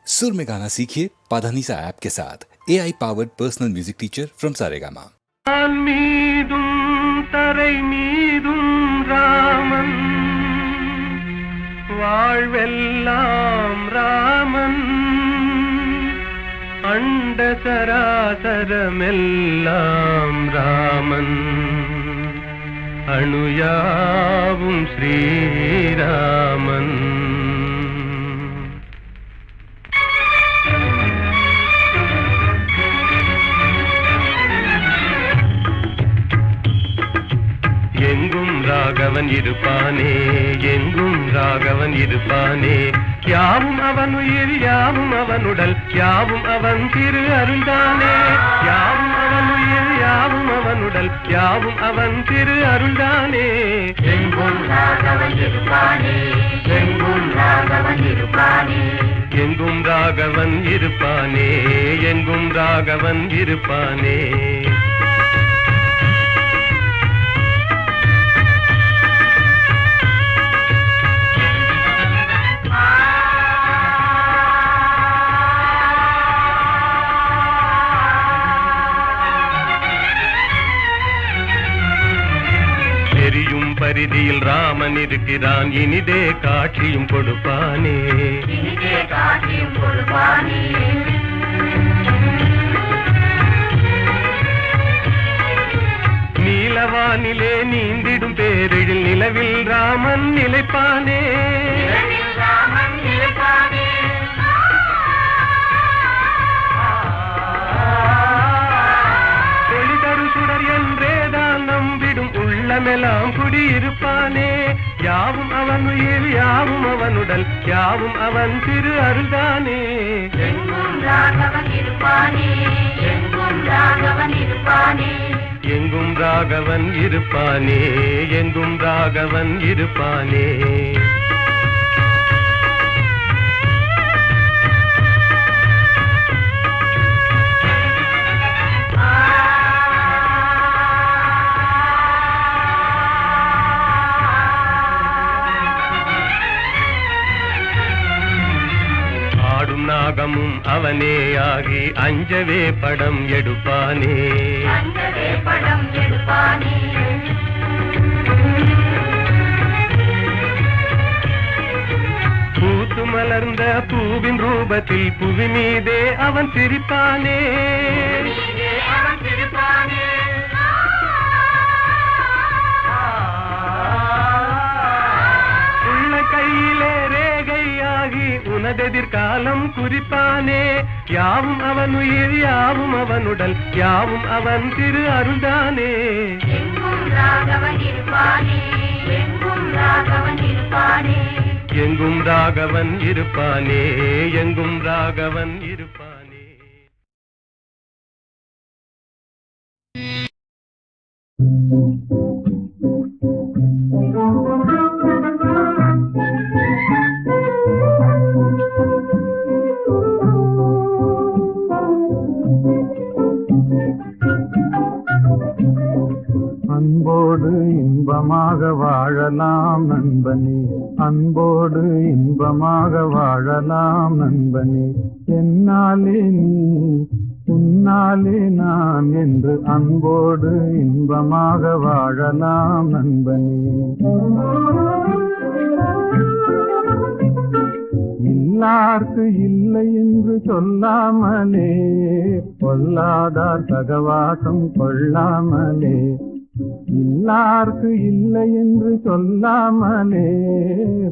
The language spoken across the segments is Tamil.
सुर में गाना सीखिए पाधानीसा ऐप के साथ AI powered personal music teacher from Saregama. தரை மீதும் ராமன் வாழ்வெல்லாம் ராமன் அண்ட சராசரமெல்லாம் ராமன் அணுயாவும் ஸ்ரீராமன். எங்கும் ராகவன் இருப்பானே, எங்கும் ராகவன் இருப்பானே, யாவும் அவன் உயிர் யாவும் அவன் உடல் யாவும் அவன் திரு அருள்தானே, யாவும் அவன் உயிர் யாவும் அவன் உடல் யாவும் அவன் திரு அருள்தானே. எங்கும் ராகவன் இருப்பானே, எங்கும் ராகவன் இருப்பானே, எங்கும் ராகவன் இருப்பானே, எங்கும் ராகவன் இருப்பானே. பரிதியில் ராமன் இருக்கிறான், இனிதே காட்சியும் கொடுப்பானே, இனிதே காட்சியும் கொடுப்பானே. நீலவானிலே நீந்திடும் பேரில் நிலவில் ராமன் நிலைப்பானே, ராமன் நிலைப்பானே. ஒளிதரு சுடர் என்றேதான் நம்பிடும் உள்ளமெல்லாம் குடியிருப்பானே, யாவும் அவன் உயிர் யாவும் அவன் உடல் யாவும் அவன் திரு அருள்தானே. எங்கும் ராகவன் இருப்பானே, எங்கும் ராகவன் இருப்பானே, எங்கும் ராகவன் இருப்பானே, எங்கும் ராகவன் இருப்பானே. நாகமும் அவனே ஆகி அஞ்சவே படம் எடுப்பானே, அஞ்சவே படம் எடுப்பானே. பூத்து மலர்ந்த பூவின் ரூபத்தில் புவி மீதே அவன் சிரிப்பானே, அவன் சிரிப்பானே. உள்ள கையிலே ரேகையாகி உனதெதிர்காலம் குறிப்பானே, யாவும் அவன் உயிர் யாவும் அவன் உடல் யாவும் அவன் திரு அருள்தானே. எங்கும் ராகவன் இருப்பானே, எங்கும் ராகவன் இருப்பானே, எங்கும் ராகவன் இருப்பானே, எங்கும் ராகவன் இருப்பானே. அன்போடு இன்பமாக வாழலாம் நண்பனே, அன்போடு இன்பமாக வாழலாம் நண்பனே, என்னாலே நீ உன்னாலே நான் என்று அன்போடு இன்பமாக வாழலாம் நண்பனே. இல்லார்க்கு இல்லை என்று சொல்லாமலே, பொல்லாதார் சகவாசம் கொள்ளாமலே, இல்லார்க்கு இல்லை என்று சொல்லாமலே,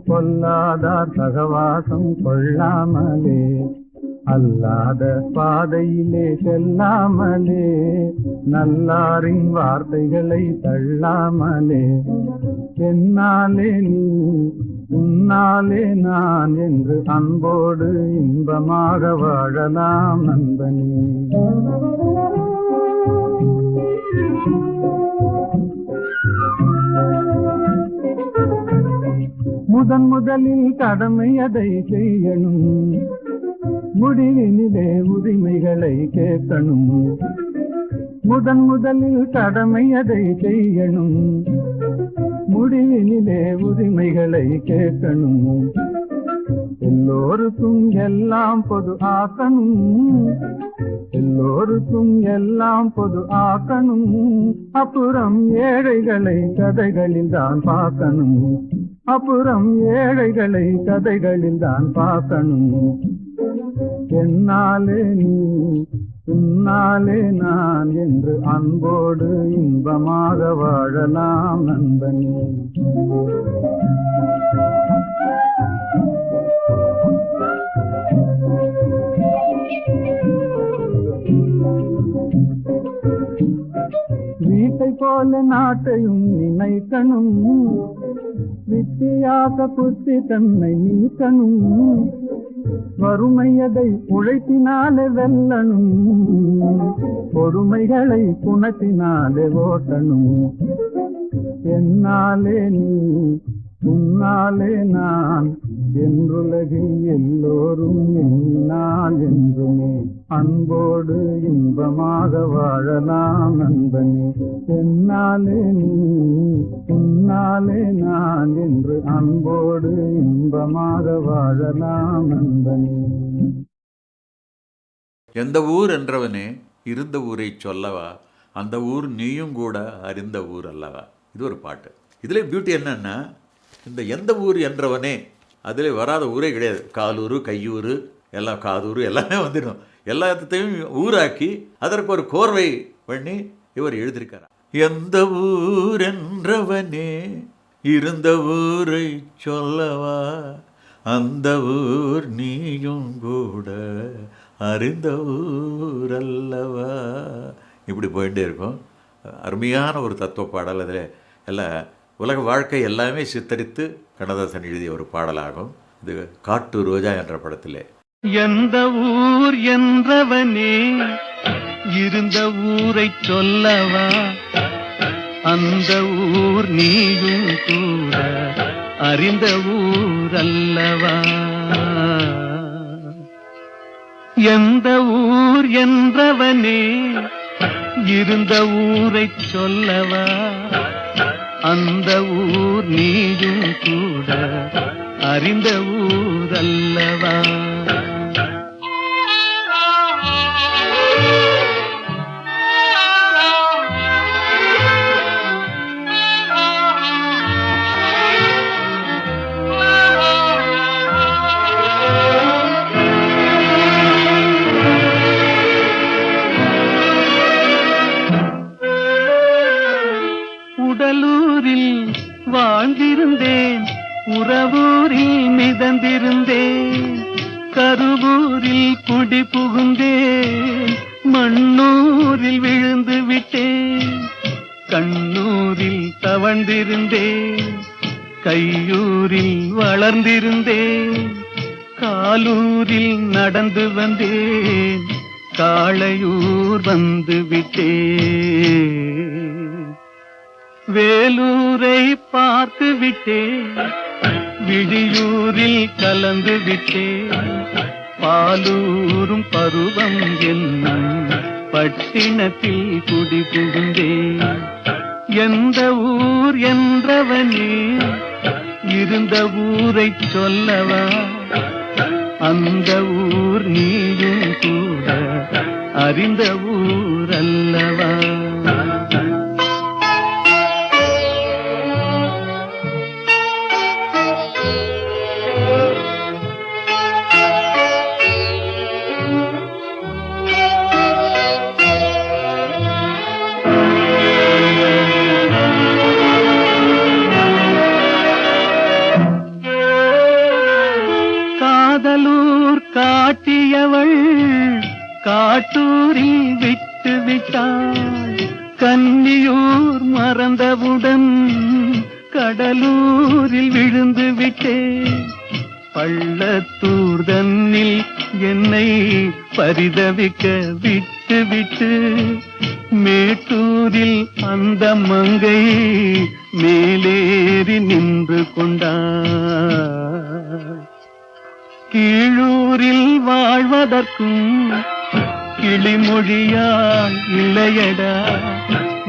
பொல்லாதார் சகவாசம் கொள்ளாமலே, அல்லாத பாதையிலே செல்லாமலே, நல்லாரின் வார்த்தைகளை தள்ளாமலே, என்னாலே நீ உன்னாலே நான் என்று அன்போடு இன்பமாக வாழலாம் நண்பனே. முதலில் கடமை அதை செய்யணும், முடிவினிலே உரிமைகளை கேட்கணும். முதலில் கடமை அதை செய்யணும், முடிவினிலே உரிமைகளை கேட்கணும். எல்லோருக்கும் எல்லாம் பொது ஆக்கணும், எல்லோருக்கும் எல்லாம் பொது ஆக்கணும். அப்புறம் ஏழைகளை கதைகளில் தான் பார்க்கணும், அப்புறம் ஏழைகளை கதைகளில் தான் பார்க்கணும். என்னாலே நீ உன்னாலே நான் என்று அன்போடு இன்பமாக வாழலாம் நண்பனே. வீட்டை போல நாட்டையும் நினைக்கணும், வித்தியாச புத்தி தன்னை நீக்கணும். வறுமையதை உழைப்பினாலே வெல்லணும், பொறுமைகளை குணத்தினாலே ஓட்டணும். என்னாலே நீ உன்னாலே நான் என்றுலகில் எல்லோரும் என்னால் என்றுமே அன்போடு இன்பமாக வாழலாம் நண்பனே. என்னாலே நீ உன்னாலே நான் என்று அன்போடு இன்பமாக வாழலாம் நண்பனே. எந்த ஊர் என்றவனே இருந்த ஊரை சொல்லவா, அந்த ஊர் நீயும் கூட அறிந்த ஊர் அல்லவா. இது ஒரு பாட்டு. இதில் பியூட்டி என்னன்னா, இந்த எந்த ஊர் என்றவனே அதில் வராத ஊரே கிடையாது. காலூர், கையூர், எல்லாம் காதூர் எல்லாமே வந்துடும். எல்லாத்தையும் ஊராக்கி அதற்கு ஒரு கோர்வை பண்ணி இவர் எழுதியிருக்கார். எந்த ஊர் என்றவனே இருந்த ஊரை சொல்லவா, அந்த ஊர் நீயும் கூட அறிந்த ஊர் அல்லவா. இப்படி போயிட்டே இருக்கும். அருமையான ஒரு தத்துவ பாடல். அதில் எல்லாம் உலக வாழ்க்கை எல்லாமே சித்தரித்து கண்ணதாசன் எழுதிய ஒரு பாடலாகும். இது காட்டு ரோஜா என்ற படத்திலே. எந்த ஊர் என்றவனே இருந்த ஊரை சொல்லவா, அந்த ஊர் நீயும் கூட அறிந்த ஊர் அல்லவா. எந்த ஊர் என்றவனே இருந்த ஊரை சொல்லவா, அந்த ஊர் நீயும் கூட அறிந்த ஊர் அல்லவா. உடலூரில் வாழ்ந்திருந்தேன், உறவூரில் மிதந்திருந்தேன், கருவூரில் குடி புகுந்தேன், மண்ணூரில் விழுந்து விட்டேன், கண்ணூரில் தவழ்ந்திருந்தேன், கையூரில் வளர்ந்திருந்தேன், காலூரில் நடந்து வந்தேன், காளையூர் வந்து விட்டேன், வேலூரை பார்த்து விட்டேன், விழியூரில் கலந்து விட்டேன், பாலூரும் பருவம் என்னும் பட்டினத்தில் குடி புகுந்தேன். எந்த ஊர் என்றவனே இருந்த ஊரை சொல்லவா, அந்த ஊர் நீயும் கூட அறிந்த ஊர் அல்லவா. காதலூர் காட்டியவள் காட்டூரில் விட்டு விட்டாள், கன்னியூர் மறந்தவுடன் கடலூரில் விழுந்து விட்டேன், பள்ளத்தூர் தன்னில் என்னை பரிதவிக்க விட்டு விட்டு மேட்டூரில் அந்த மங்கை மேலேறி நின்று கொண்டாள். கீழூரில் வாழ்வதற்கும் கிளிமொழியால் இல்லையடா,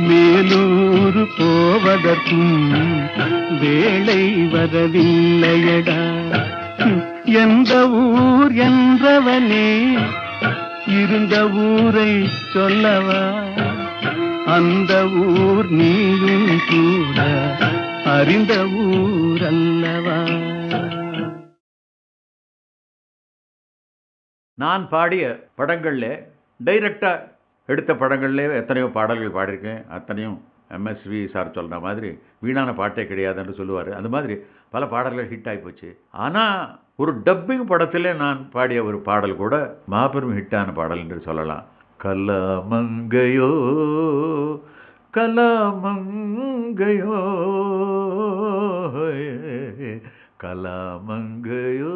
மேலூர் போவதற்கும் வேளை வரவில்லையடா. எந்த ஊர் என்றவனே இருந்த ஊரை சொல்லவா அந்த ஊர் நீயும் கூட அறிந்த ஊர் அல்லவா. நான் பாடிய படங்களில் டைரக்டாக எடுத்த படங்கள்லே எத்தனையோ பாடல்கள் பாடியிருக்கேன். அத்தனையும் எம்எஸ்வி சார் சொல்கிற மாதிரி வீணான பாட்டே கிடையாதுன்னு சொல்லுவார். அந்த மாதிரி பல பாடல்கள் ஹிட் ஆகி போச்சு. ஆனால் ஒரு டப்பிங் படத்தில் நான் பாடிய ஒரு பாடல் கூட மாபெரும் ஹிட்டான பாடல் என்று சொல்லலாம். கலாமங்கையோ கலாமங்கையோ கலாமங்கையோ.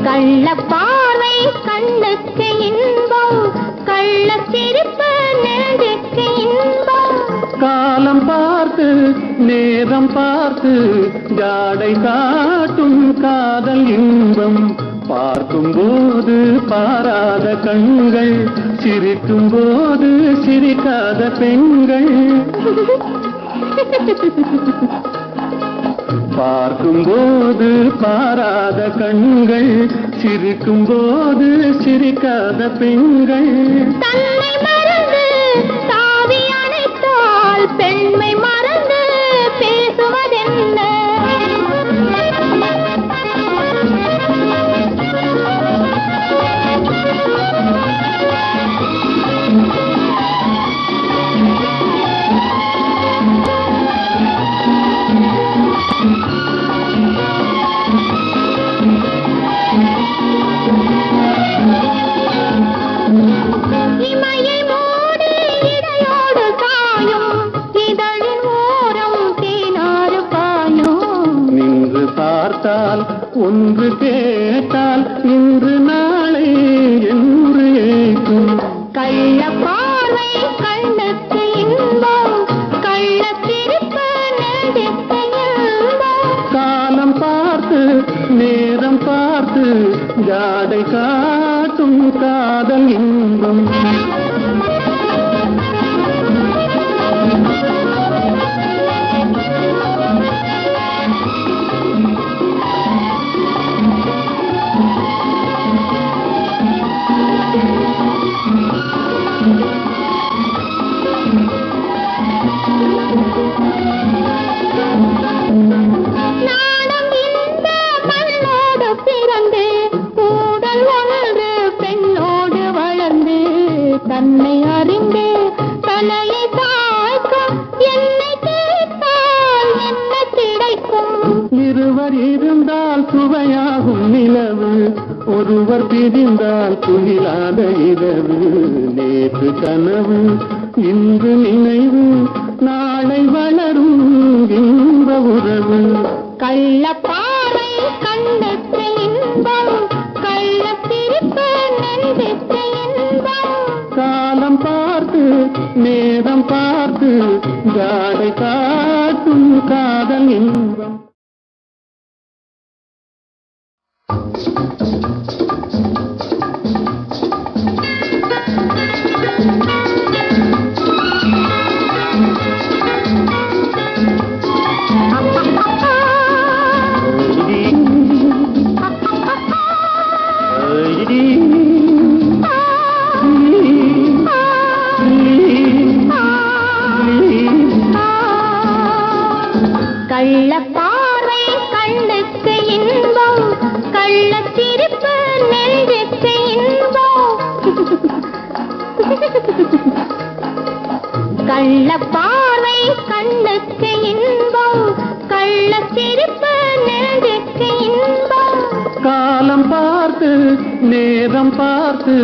கள்ளப்பார்வை கண்ணுக்கு இன்பம் காலம் பார்த்து நேரம் பார்த்து ஜாடை காட்டும் காதல் இன்பம் பார்க்கும் போது பாராத கண்கள் சிரிக்கும் போது சிரிக்காத பெண்கள் பார்க்கும் போது பாராத கண்கள் சிரிக்கும் போது சிரிக்காத பெண்கள் தன்னை மறந்து தாவி அணைத்தால் பெண்மை மறந்து பேசுவதென்ன இமையை மூடி இடையோடு சாயும் இதழின் ஓரம் தேனாறு பாயும் நின்று பார்த்தால் ஒன்று கேட்டால் இன்று நாளை என்று ஏற்றும் கள்ள பார்வை கண்ணுக்கு இன்பம் கள்ள சிரிப்பு நெஞ்சுக்கு இன்பம் காலம் பார்த்து நேரம் பார்த்து ஜாடை காட்டும் காதல் இன்பம் நாணம் இந்த மண்ணோடு பிறந்து கூடல் ஒன்று பெண்ணோடு வளர்ந்து தன்னை அறிந்து தலையை தாய்க்கும் என்னை கேட்டால் என்ன கிடைக்கும் இருவர் இருந்தால் சுவையாகும் நிலவு ஒருவர் பிரிந்தால் துயிலாத இரவு நேற்று கனவு இன்று நினைவு நாளை வளரும் இன்ப உறவு கள்ள பார்வை கண்ணுக்கு இன்பம் கள்ள சிரிப்பு நெஞ்சுக்கு இன்பம் காலம் பார்த்து நேரம் பார்த்து ஜாடை காட்டும் காதல் இன்பம் கள்ள பார்வை கண்ணுக்கு இன்பம் கள்ள சிரிப்பு நெஞ்சுக்கு இன்பம் கள்ள பார்வை கண்ணுக்கு இன்பம் கள்ள சிரிப்பு நெஞ்சுக்கு இன்பம் காலம் பார்த்து நேரம் பார்த்து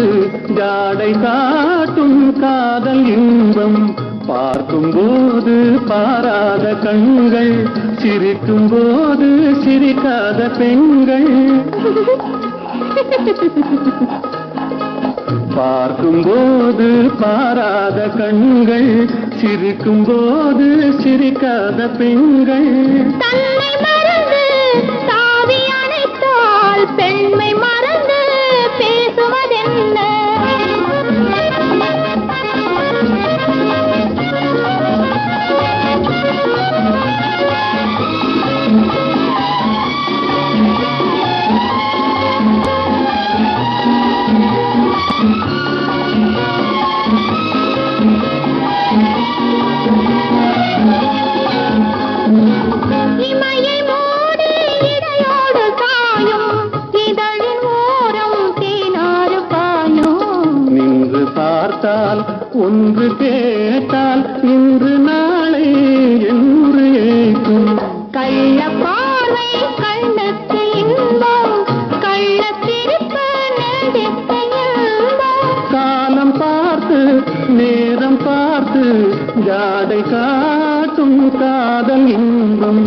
ஜாடை காட்டும் காதல் இன்பம் பார்க்கும் போது பாராத கண்கள் சிரிக்கும் போது சிரிக்காத பெண்கள் பார்க்கும் போது பாராத கண்கள் சிரிக்கும் போது சிரிக்காத பெண்கள் தன்னை மறந்து தாவி அணைத்தால் பெண்மை மறந்து பேசுவதென்ன இமையை மூடி இடையோடு சாயும் இதழின் ஓரம் தேனாறு பாயும் நின்று பார்த்தால் ஒன்று கேட்டால் இன்று நாளை என்று ஏற்றும் கள்ள பார்வை கண்ணுக்கு இன்பம் கள்ள சிரிப்பு நெஞ்சுக்கு இன்பம் காலம் பார்த்து நேரம் பார்த்து ஜாடை காட்டும் காதல் இன்பம்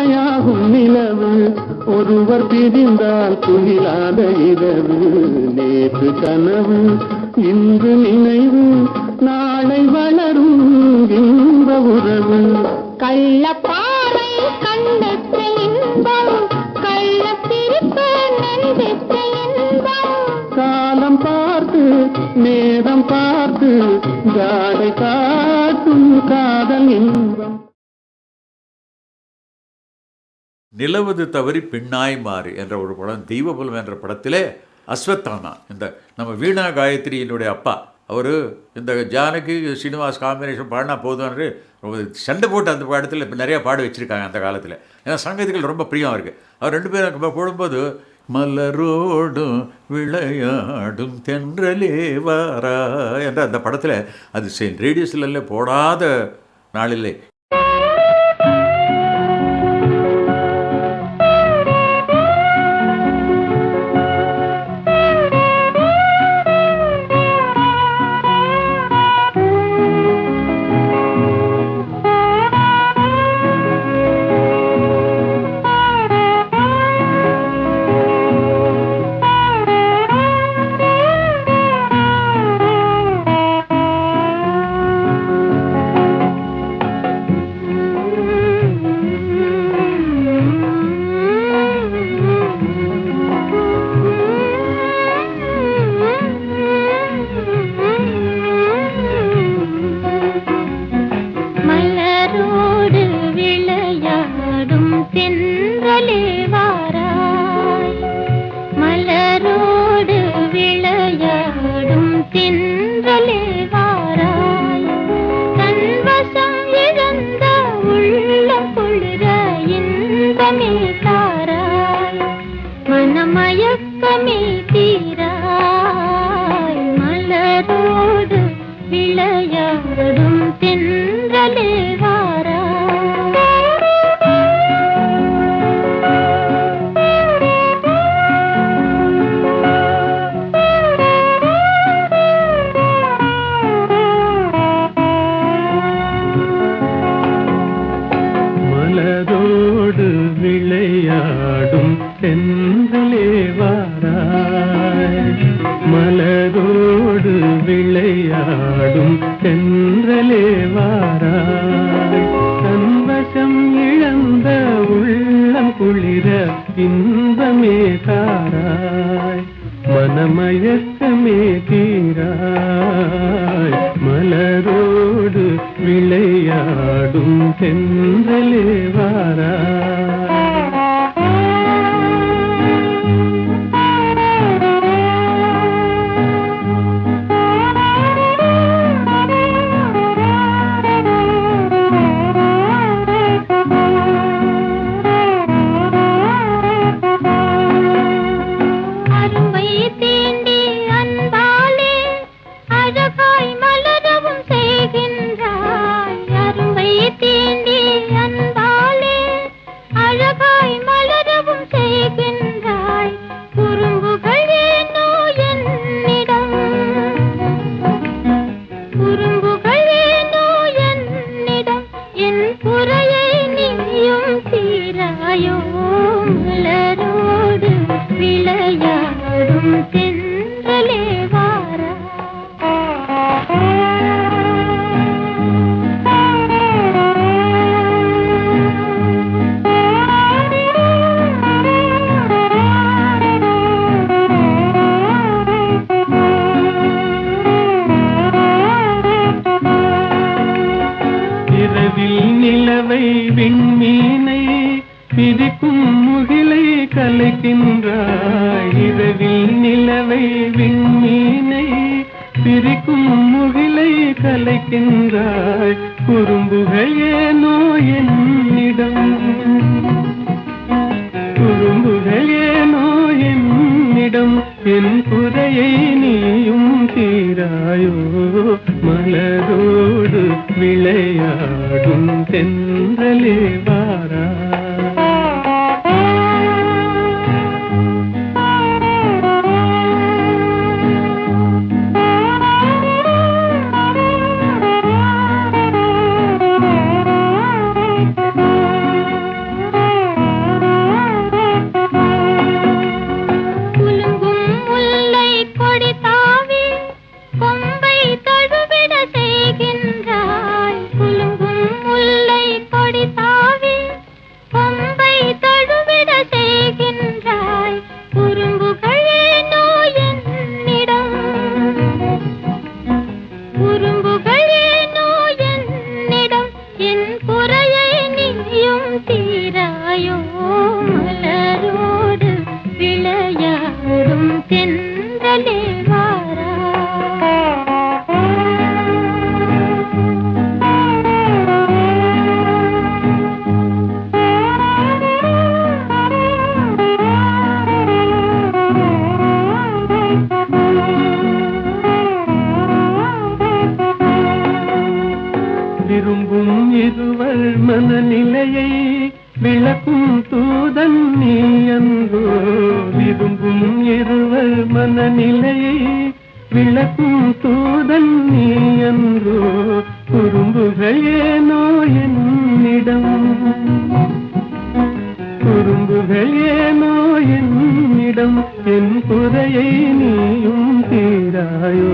துணையாகும் நிலவு ஒருவர் பிரிந்தால் துயிலாத இரவு நேற்று கனவு இன்று நினைவு நாளை வளரும் இன்ப உறவு கள்ளப்பாவை கண்ணுக்கு இன்பம் கள்ளத்திருப்பு நெஞ்சுக்கு இன்பம் காலம் பார்த்து நேரம் பார்த்து ஜாடை காட்டும் காதல் இன்பம். நிலவது தவறி பெண்ணாய் மாறு என்ற ஒரு படம் தெய்வபலம் என்ற படத்திலே அஸ்வத்தானா இந்த நம்ம வீணா காயத்ரியினுடைய அப்பா அவர் இந்த ஜானகி ஸ்ரீனிவாஸ் காம்பினேஷன் பாடினா போதும்னு ரொம்ப சண்டை போட்டு அந்த படத்தில் இப்போ நிறையா பாட வச்சுருக்காங்க அந்த காலத்தில். ஏன்னா சங்கீதங்கள் ரொம்ப பிரியம் இருக்குது. அவர் ரெண்டு பேரும் போடும்போது மலரோடும் விளையாடும் தென்றலே வாரா என்ற அந்த படத்தில் அது ரேடியோஸ்ல போடாத நாளில்லை. தூதன் நீ என்றோ விரும்பும் இருவர் மனநிலையை விளக்கும் தூதன் நீ என்றோ குறும்புகள் ஏனோ என்னிடம் குறும்புகள் ஏனோ என்னிடம் என் குறையை நீயும் தீராயோ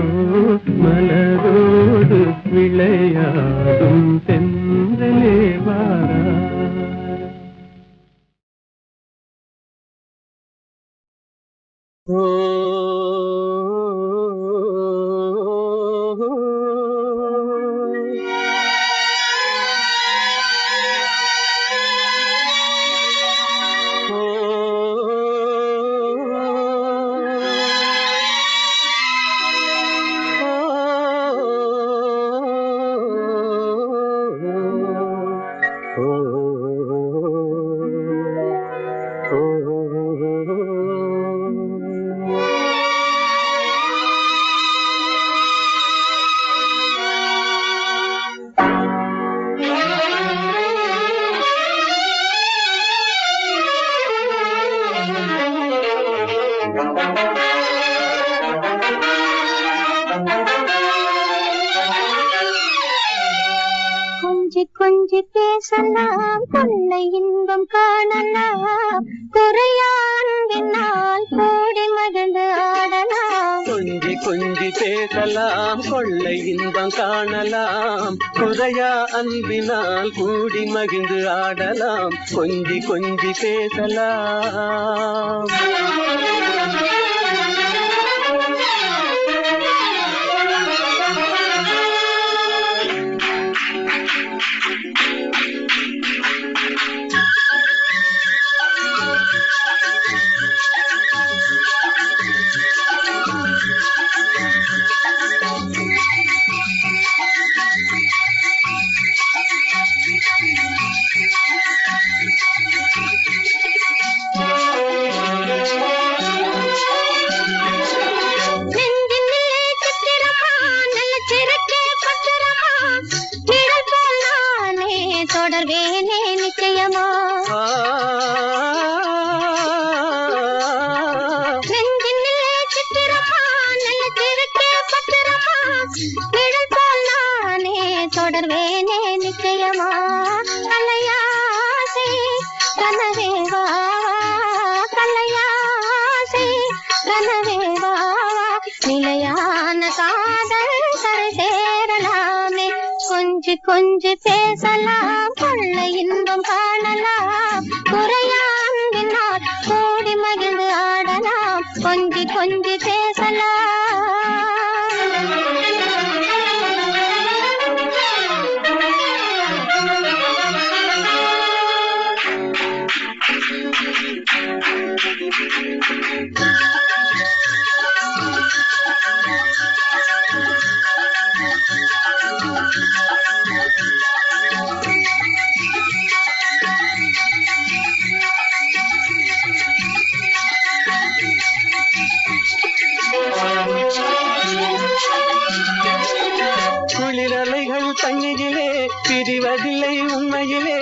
மலரோடு விளையாடும் சென்றலே வாரா. கொஞ்சி பேசலாம் கொள்ளை இன்பம் காணலாம் குறையா அன்பினால் கூடி மகிழ்ந்து ஆடலாம். கொஞ்சி கொஞ்சி பேசலாம் கொள்ளை இன்பம் காணலாம் குறையா அன்பினால் கூடி மகிழ்ந்து ஆடலாம். கொஞ்சி கொஞ்சி பேசலாம். தொடர்வேனே நிச்சயமா நெஞ்சினிலே சித்திரமா நல்ல திருக்கே பத்திரமா நிழல் போல் நானே தொடர்வேனே நிச்சயமா. கலையாசை கனவே வா கலையாசை கனவே வா நிலையான காதல் கரை சேரலாமே. கொஞ்சி கொஞ்சி பேசலாம் கொள்ளை இன்பம் காணலாம் குறையா அன்பினால் கூடி மகிழ்ந்து ஆடலாம். கொஞ்சி கொஞ்சி பேசலாம். குளிரலைகள் தண்ணியிலே பிரிவதில்லை உண்மையிலே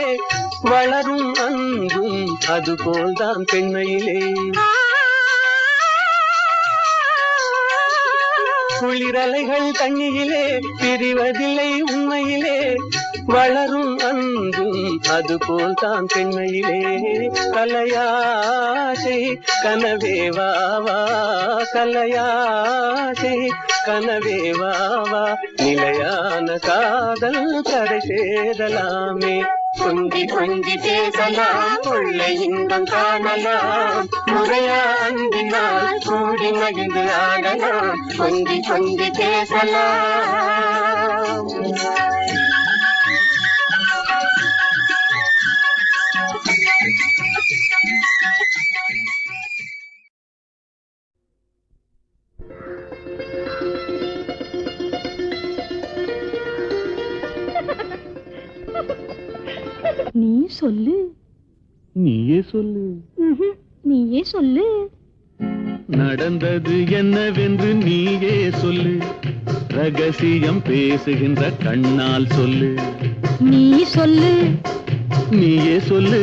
வளரும் அன்பும் அதுபோல்தான் பெண்மையிலே. குளிரலைகள் தண்ணியிலே பிரிவதில்லை உண்மையிலே வளரும் அன்பும் அதுபோல்தான் பெண்மையிலே. கலையாசை கனவே வாவா கலையாசை கனவே வாவா நிலையான காதல் கரை சேரலாமே. கொஞ்சி கொஞ்சி பேசலாம் கொள்ளை இன்பம் காணலாம் முறையா அன்பினால் கூடி மகிழ்ந்து ஆடலாம். கொஞ்சி கொஞ்சி பேசலாம். நீ சொல்லு. நீயே சொல்லு. நீயே சொல்லு. நடந்தது என்னவென்று நீயே சொல்லு. ரகசியம் பேசுகின்ற கண்ணால் சொல்லு. நீ சொல்லு. நீயே சொல்லு.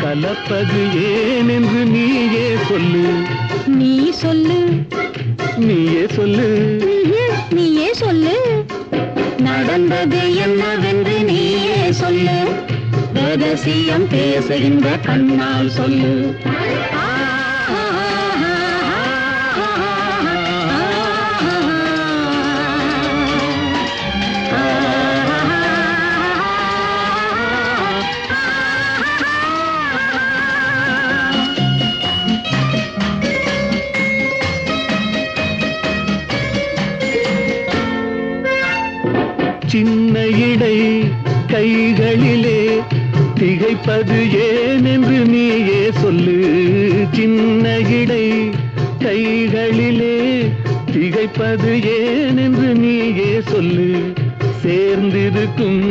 கலப்பது ஏனென்று நீயே சொல்லு. நீ சொல்லு. நீயே சொல்லு. நீயே சொல்லு. நடந்தது என்னவென்று நீயே சொல்லு. ரகசியம் பேசுகின்ற கண்ணால் சொல்லு. சின்ன இடை கைகளிலே திகைப்பது ஏனென்று நீயே சொல்லு. சின்ன இடை கைகளிலே திகைப்பது ஏனென்று நீயே சொல்லு. சேர்ந்திருக்கும்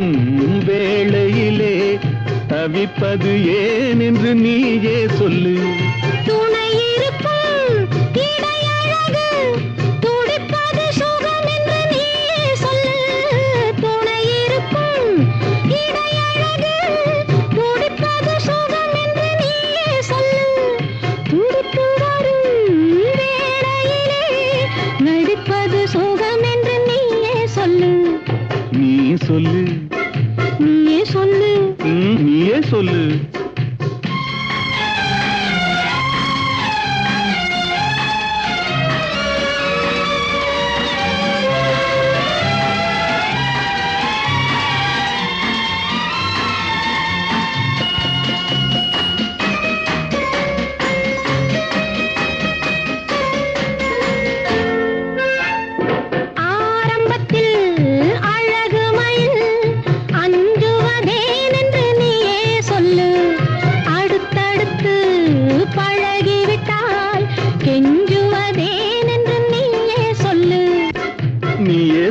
வேளையிலே தவிப்பது ஏனென்று நீயே சொல்லு. சொல்லு. நீயே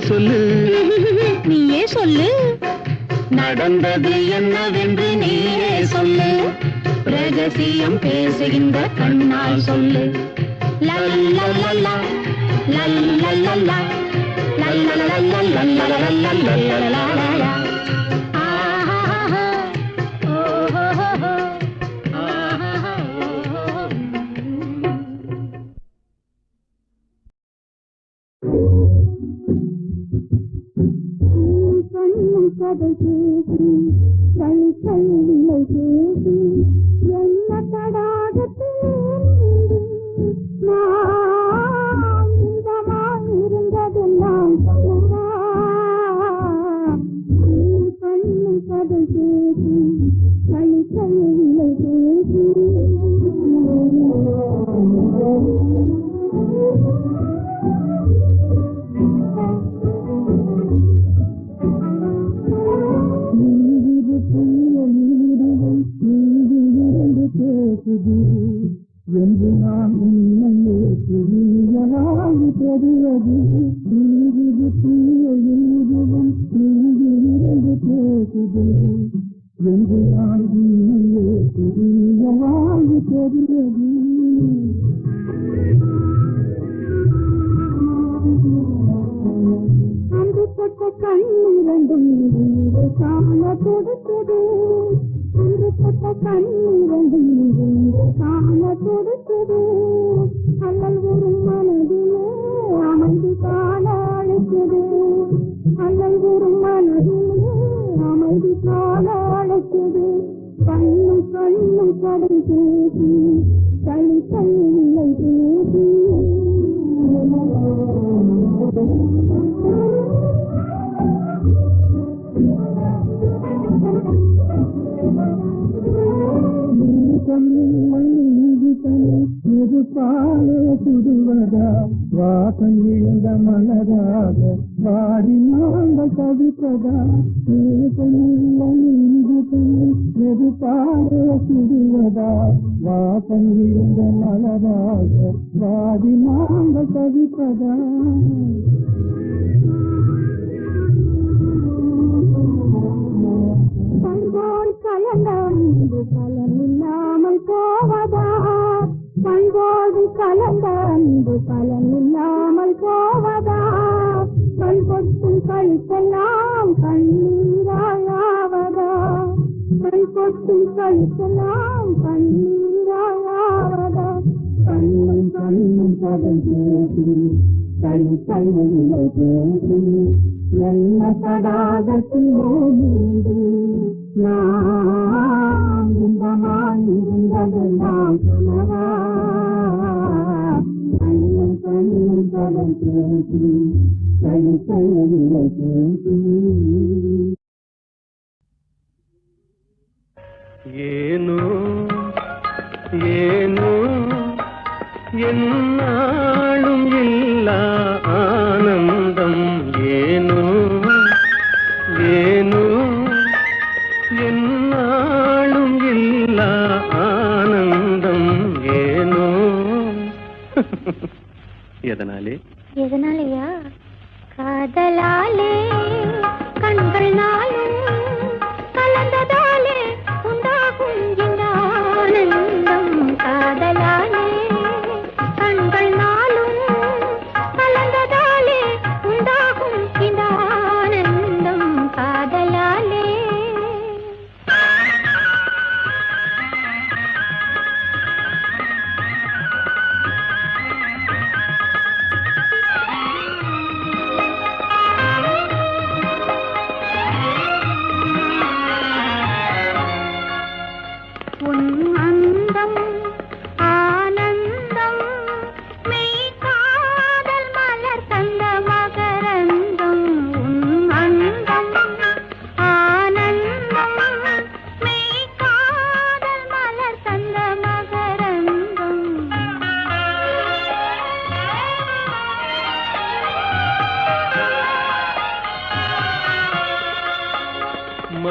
சொல்லு. நீயே சொல்லு. நடந்தது என்னவென்று நீயே சொல்லு. ரகசியம் பேசுகின்ற கண்ணால் சொல்லு. லல்லல்லல்லா லல்லல்லல்லா லல்லல்லல்லா. கதை கேட்டு கை கையில்லை கேட்டு என்ன தடாகத்தில் இருந்ததெல்லாம் கண்ணும் கதை கேட்டு கை கையில்லை கேட்டு என்று நான் உண்மையே புரியலாய் தெரிவது. தீயெழுதுவும் தீயிரண்டு பேசுது என்று நான் உண்மையே புரியலாய் தெரிவது. அந்த பட்ட கண்ணிரண்டும் இன்று காண கொடுத்தது ஒன்றுபட்ட கண்ணிரண்டும் இன்று காண கொடுத்தது அல்லல் ஒரு மனதிலே அமைதி காண அழைத்தது அல்லல் ஒரு மனதிலே அமைதி காண அழைத்தது கண்ணும் கண்ணும் கடை பேசி களி கையில்லை பேசி பாலே சுடுவதா வாசம் விழுந்த மலராக வாடி நாங்கள் தவிப்பதா எது பாலே சுடுவதா வாசம் விழுந்த மலராக வாடி நாங்கள் தவிப்பதா பண்போல் கலந்து பலனில்லாமல் போவதா பண்போடு கலந்து பலனில்லாமல் போவதா கண் பொட்டும் கழித்தெல்லாம் கண்ணீராயாவதா கண் பொட்டும் கழித்தெல்லாம் கண்ணீராயாவதா கண்ணும் கண்ணும் பதம் பேசி கை கைவில்லை பேசி என்ன தடாகத்தில் ஓடு நான் இன்பமாய் இருந்ததெல்லாம் சொன்னவா கண்ணும் கண்ணும் பதம் பேசி கை கைவில்லை பேசி ஏனோ ஏனோ என்னாலும் இல்லா ஆனந்தம் ஏனோ ஏனோ என்னாலும் இல்லா ஆனந்தம் ஏனோ எதனாலே எதனாலயா காதலாலே கண்கள் நாளும் கலந்ததாலே உண்டாகும் இந்த ஆனந்தம் காதலாலே கண்கள் நாளும் கலந்ததாலே உண்டாகும் இந்த ஆனந்தம் காதலாலே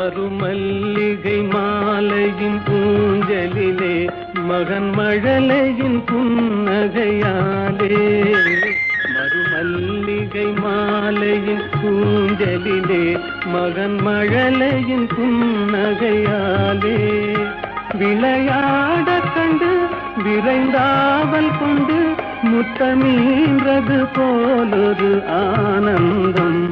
மறுமல்லிகை மாலையின் பூஞ்சலிலே மகன் மழலையின் புன்னகையாலே மறுமல்லிகை மாலையின் பூஞ்சலிலே மகன் மழலையின் புன்னகையாலே விளையாட கண்டு விரைந்தாவல் கொண்டு முத்தமீன்றது போலொரு ஆனந்தம்